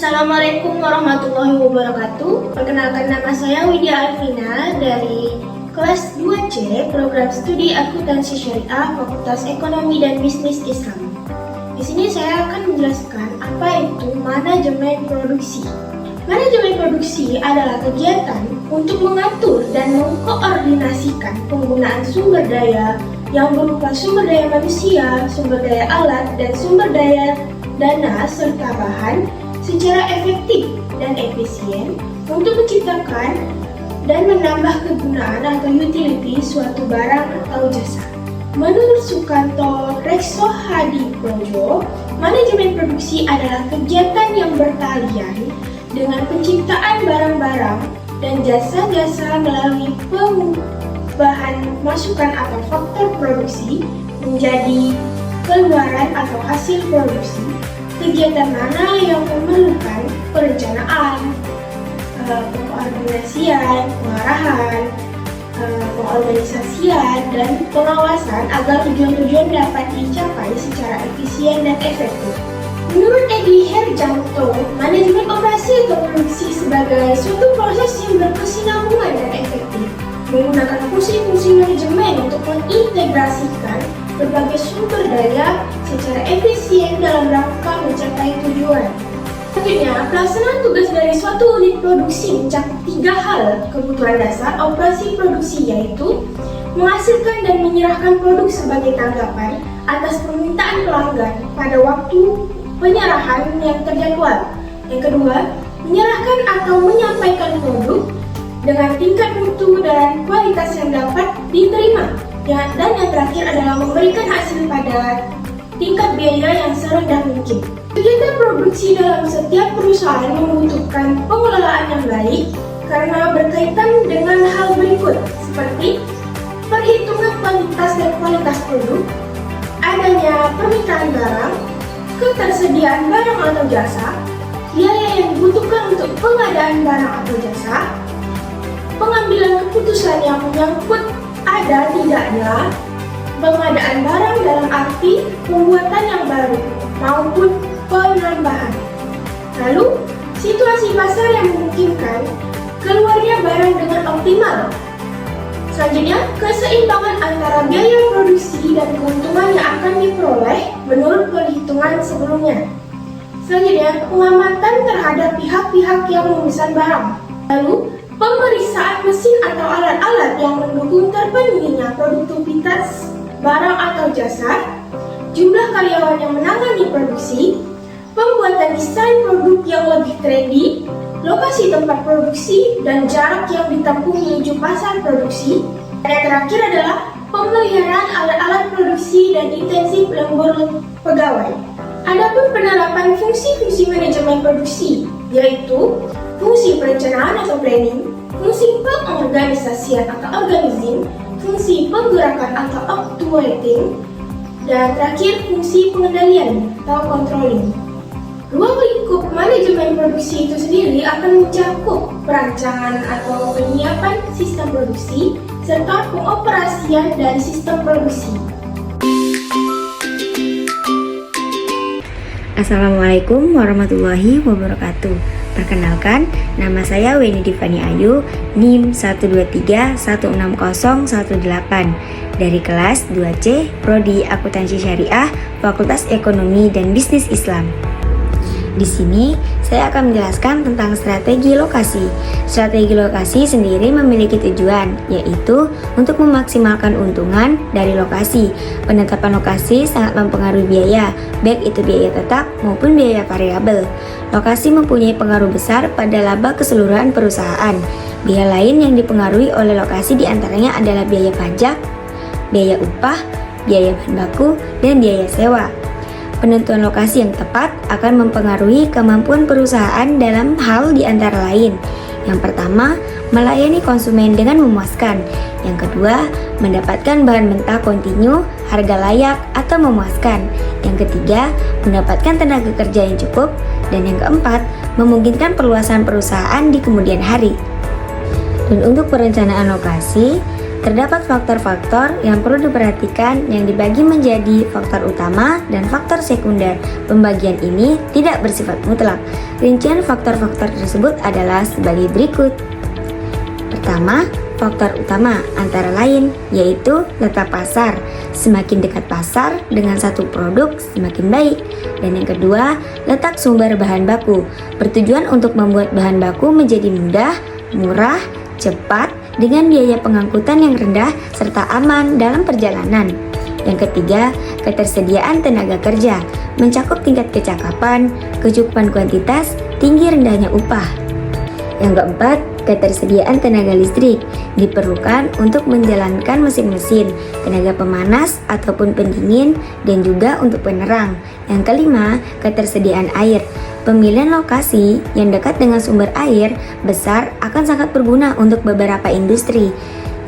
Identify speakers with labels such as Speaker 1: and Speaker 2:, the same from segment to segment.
Speaker 1: Assalamualaikum warahmatullahi wabarakatuh. Perkenalkan, nama saya Widya Alvina dari kelas 2C Program Studi Akuntansi Syariah Fakultas Ekonomi dan Bisnis Islam. Di sini saya akan menjelaskan apa itu manajemen produksi. Manajemen produksi adalah kegiatan untuk mengatur dan mengkoordinasikan penggunaan sumber daya yang berupa sumber daya manusia, sumber daya alat, dan sumber daya dana serta bahan secara efektif dan efisien untuk menciptakan dan menambah kegunaan atau utility suatu barang atau jasa. Menurut Sukanto Rekso Hadi Projo, manajemen produksi adalah kegiatan yang bertalian dengan penciptaan barang-barang dan jasa-jasa melalui pengubahan masukan atau faktor produksi menjadi keluaran atau hasil produksi. Kegiatan mana yang memerlukan perencanaan, pengkoordinasian, pengarahan, pengorganisasian, dan pengawasan agar tujuan-tujuan dapat dicapai secara efisien dan efektif. Menurut Edi Herjanto, manajemen operasi atau produksi sebagai suatu proses yang berkesinambungan dan efektif, menggunakan fungsi-fungsi manajemen untuk mengintegrasikan berbagai sumber daya secara efisien dalam rangka mencapai tujuan. Selanjutnya, pelaksanaan tugas dari suatu unit produksi mencakup 3 hal kebutuhan dasar operasi produksi, yaitu menghasilkan dan menyerahkan produk sebagai tanggapan atas permintaan pelanggan pada waktu penyerahan yang terjadwal. Yang kedua, menyerahkan atau menyampaikan produk dengan tingkat mutu dan kualitas yang dapat diterima. Dan yang terakhir adalah memberikan hasil pada tingkat biaya yang serendah mungkin. Kegiatan produksi dalam setiap perusahaan membutuhkan pengelolaan yang baik karena berkaitan dengan hal berikut, seperti perhitungan kuantitas dan kualitas produk, adanya permintaan barang, ketersediaan barang atau jasa, biaya yang dibutuhkan untuk pengadaan barang atau jasa, pengambilan keputusan yang menyangkut ada tidaknya pengadaan barang dalam arti pembuatan yang baru maupun penambahan. Lalu, situasi pasar yang memungkinkan keluarnya barang dengan optimal. Selanjutnya, keseimbangan antara biaya produksi dan keuntungan yang akan diperoleh menurut perhitungan sebelumnya. Selanjutnya, pengamatan terhadap pihak-pihak yang memesan barang. Lalu, pemeriksaan mesin atau alat-alat yang mendukung terpenuhinya produktivitas barang atau jasa, jumlah karyawan yang menangani produksi, pembuatan desain produk yang lebih trendy, lokasi tempat produksi, dan jarak yang ditempuh menuju pasar produksi. Dan yang terakhir adalah pemeliharaan alat-alat produksi dan intensif lembur pegawai. Adapun penerapan fungsi-fungsi manajemen produksi, yaitu fungsi perencanaan atau planning, fungsi pengorganisasian atau organizing, fungsi penggerakan atau actuating, dan terakhir fungsi pengendalian atau controlling. Ruang lingkup manajemen produksi itu sendiri akan mencakup perancangan atau penyiapan sistem produksi serta pengoperasian dari sistem produksi.
Speaker 2: Assalamualaikum warahmatullahi wabarakatuh. Perkenalkan, nama saya Weni Divani Ayu, NIM 123160118 dari kelas 2C Prodi Akuntansi Syariah Fakultas Ekonomi dan Bisnis Islam. Di sini saya akan menjelaskan tentang strategi lokasi. Strategi lokasi sendiri memiliki tujuan, yaitu untuk memaksimalkan untungan dari lokasi. Penetapan lokasi sangat mempengaruhi biaya, baik itu biaya tetap maupun biaya variabel. Lokasi mempunyai pengaruh besar pada laba keseluruhan perusahaan. Biaya lain yang dipengaruhi oleh lokasi diantaranya adalah biaya pajak, biaya upah, biaya bahan baku, dan biaya sewa. Penentuan lokasi yang tepat akan mempengaruhi kemampuan perusahaan dalam hal di antara lain. Yang pertama, melayani konsumen dengan memuaskan. Yang kedua, mendapatkan bahan mentah kontinu, harga layak atau memuaskan. Yang ketiga, mendapatkan tenaga kerja yang cukup. Dan yang keempat, memungkinkan perluasan perusahaan di kemudian hari. Dan untuk perencanaan lokasi, terdapat faktor-faktor yang perlu diperhatikan yang dibagi menjadi faktor utama dan faktor sekunder. Pembagian ini tidak bersifat mutlak. Rincian faktor-faktor tersebut adalah sebagai berikut. Pertama, faktor utama antara lain yaitu letak pasar. Semakin dekat pasar dengan satu produk semakin baik. Dan yang kedua, letak sumber bahan baku. Bertujuan untuk membuat bahan baku menjadi mudah, murah, cepat, dengan biaya pengangkutan yang rendah serta aman dalam perjalanan. Yang ketiga, ketersediaan tenaga kerja. Mencakup tingkat kecakapan, kecukupan kuantitas, tinggi rendahnya upah. Yang keempat, ketersediaan tenaga listrik diperlukan untuk menjalankan mesin-mesin, tenaga pemanas ataupun pendingin, dan juga untuk penerang. Yang kelima, ketersediaan air. Pemilihan lokasi yang dekat dengan sumber air besar akan sangat berguna untuk beberapa industri,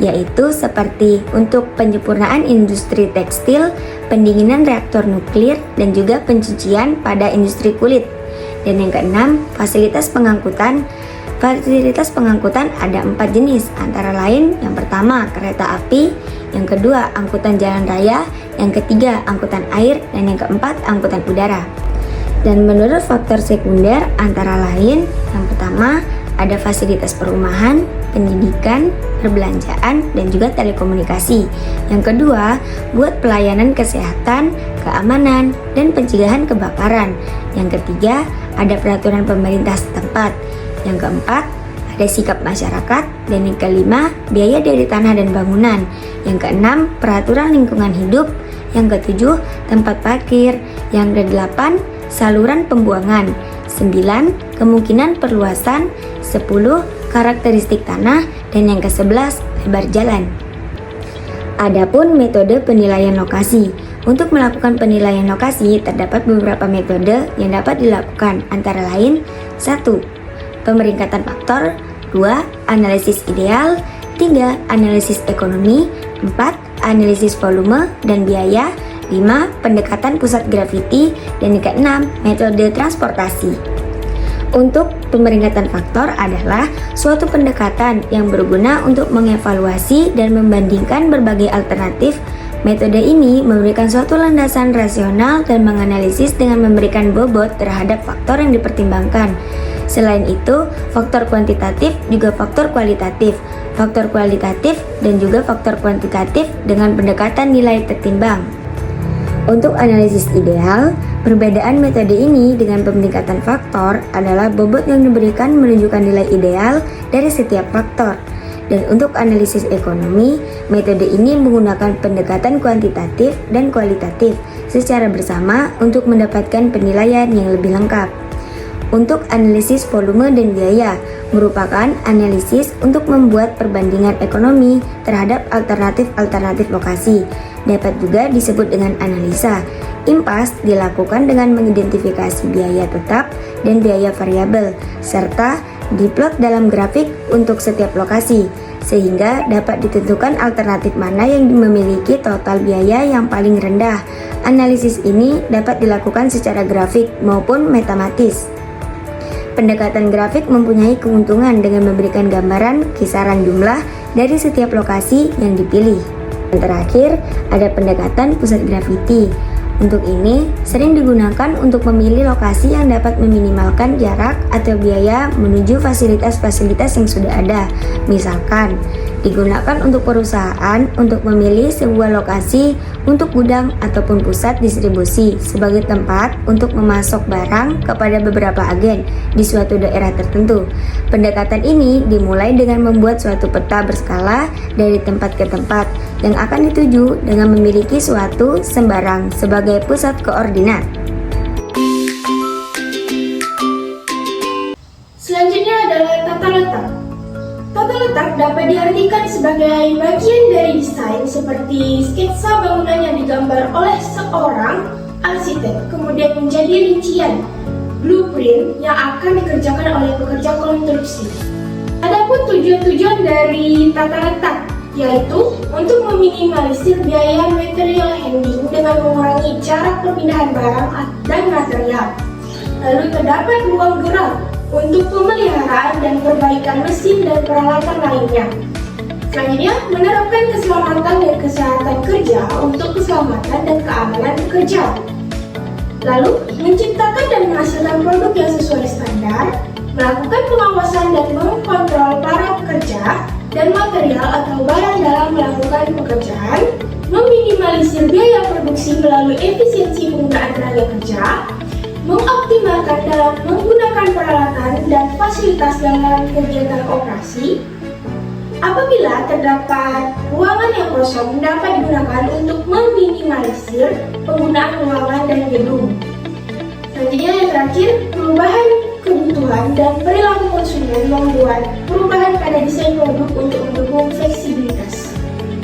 Speaker 2: yaitu seperti untuk penyempurnaan industri tekstil, pendinginan reaktor nuklir, dan juga pencucian pada industri kulit. Dan yang keenam, fasilitas pengangkutan. Fasilitas pengangkutan ada 4 jenis, antara lain yang pertama kereta api, yang kedua angkutan jalan raya, yang ketiga angkutan air, dan yang keempat angkutan udara. Dan menurut faktor sekunder antara lain yang pertama ada fasilitas perumahan, pendidikan, perbelanjaan, dan juga telekomunikasi. Yang kedua, buat pelayanan kesehatan, keamanan, dan pencegahan kebakaran. Yang ketiga, ada peraturan pemerintah setempat. Yang keempat, ada sikap masyarakat. Dan yang kelima, biaya dari tanah dan bangunan. Yang keenam, peraturan lingkungan hidup. Yang ketujuh, tempat parkir. Yang kedelapan, saluran pembuangan. 9, kemungkinan perluasan. 10, karakteristik tanah. Dan yang ke-11, lebar jalan. Adapun metode penilaian lokasi. Untuk melakukan penilaian lokasi, terdapat beberapa metode yang dapat dilakukan, antara lain 1. Pemeringkatan faktor. 2. Analisis ideal. 3. Analisis ekonomi. 4. Analisis volume dan biaya. 5. Pendekatan pusat graviti. Dan yang keenam, metode transportasi. Untuk pemeringkatan faktor adalah suatu pendekatan yang berguna untuk mengevaluasi dan membandingkan berbagai alternatif. Metode ini memberikan suatu landasan rasional dan menganalisis dengan memberikan bobot terhadap faktor yang dipertimbangkan. Selain itu, faktor kuantitatif juga faktor kualitatif, faktor kualitatif dan juga faktor kuantitatif dengan pendekatan nilai tertimbang. Untuk analisis ideal, perbedaan metode ini dengan pemeringkatan faktor adalah bobot yang diberikan menunjukkan nilai ideal dari setiap faktor. Dan untuk analisis ekonomi, metode ini menggunakan pendekatan kuantitatif dan kualitatif secara bersama untuk mendapatkan penilaian yang lebih lengkap. Untuk analisis volume dan biaya, merupakan analisis untuk membuat perbandingan ekonomi terhadap alternatif-alternatif lokasi. Dapat juga disebut dengan analisa. Impas dilakukan dengan mengidentifikasi biaya tetap dan biaya variabel, serta diplot dalam grafik untuk setiap lokasi, sehingga dapat ditentukan alternatif mana yang memiliki total biaya yang paling rendah. Analisis ini dapat dilakukan secara grafik maupun matematis. Pendekatan grafik mempunyai keuntungan dengan memberikan gambaran kisaran jumlah dari setiap lokasi yang dipilih. Dan terakhir, ada pendekatan pusat graviti. Untuk ini, sering digunakan untuk memilih lokasi yang dapat meminimalkan jarak atau biaya menuju fasilitas-fasilitas yang sudah ada. Misalkan, digunakan untuk perusahaan untuk memilih sebuah lokasi untuk gudang ataupun pusat distribusi sebagai tempat untuk memasok barang kepada beberapa agen di suatu daerah tertentu. Pendekatan ini dimulai dengan membuat suatu peta berskala dari tempat ke tempat yang akan dituju dengan memiliki suatu sembarang sebagai pusat koordinat.
Speaker 1: Selanjutnya adalah tata letak. Tata letak dapat diartikan sebagai bagian dari desain seperti sketsa bangunan yang digambar oleh seorang arsitek, kemudian menjadi rincian blueprint yang akan dikerjakan oleh pekerja konstruksi. Adapun tujuan-tujuan dari tata letak yaitu untuk meminimalisir biaya material handling dengan mengurangi jarak perpindahan barang dan material. Lalu terdapat ruang gerak untuk pemeliharaan dan perbaikan mesin dan peralatan lainnya. Selanjutnya, menerapkan keselamatan dan kesehatan kerja untuk keselamatan dan keamanan pekerja. Lalu, menciptakan dan menghasilkan produk yang sesuai standar, melakukan pengawasan dan mengontrol para pekerja dan material atau barang dalam melakukan pekerjaan, meminimalisir biaya produksi melalui efisiensi penggunaan tenaga kerja, mengoptimalkan dalam menggunakan peralatan dan fasilitas dalam kegiatan operasi. Apabila terdapat ruangan yang kosong dapat digunakan untuk meminimalisir penggunaan ruangan dan gedung. Selanjutnya yang terakhir, perubahan kebutuhan dan perilaku konsumen membuat perubahan pada desain produk untuk mendukung fleksibilitas.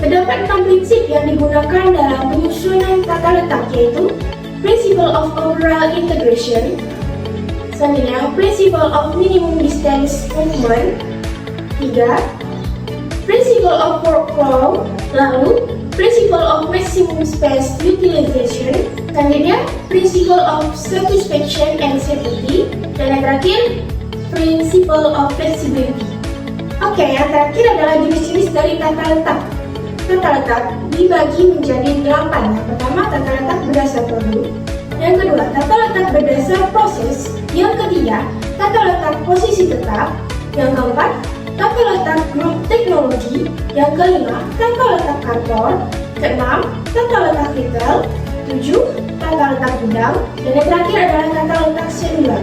Speaker 1: Terdapat 6 prinsip yang digunakan dalam penyusunan tata letak, yaitu Principle of Overall Integration, selanjutnya Principle of Minimum Distance Movement, 3. Principle of Workflow, lalu Principle of Maximum Space Utilization, selanjutnya Principle of Satisfaction and Safety, dan yang terakhir Principle of Flexibility. Oke, yang terakhir adalah jenis-jenis dari tata letak. Tata letak dibagi menjadi 8. Yang pertama, tata letak berdasar produk. Yang kedua, tata letak berdasar proses. Yang ketiga, tata letak posisi tetap. Yang keempat, tata letak grup teknologi. Yang kelima, tata letak kantor. Keenam, tata letak retail. 7, tata letak gudang. Dan yang terakhir adalah tata letak seluler.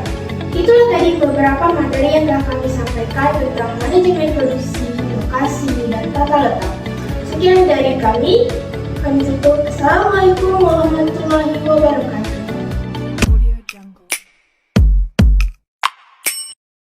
Speaker 1: Itulah tadi beberapa materi yang telah kami sampaikan tentang manajemen produksi, lokasi, dan tata letak. Sekian dari kami tutup. Assalamualaikum warahmatullahi wabarakatuh.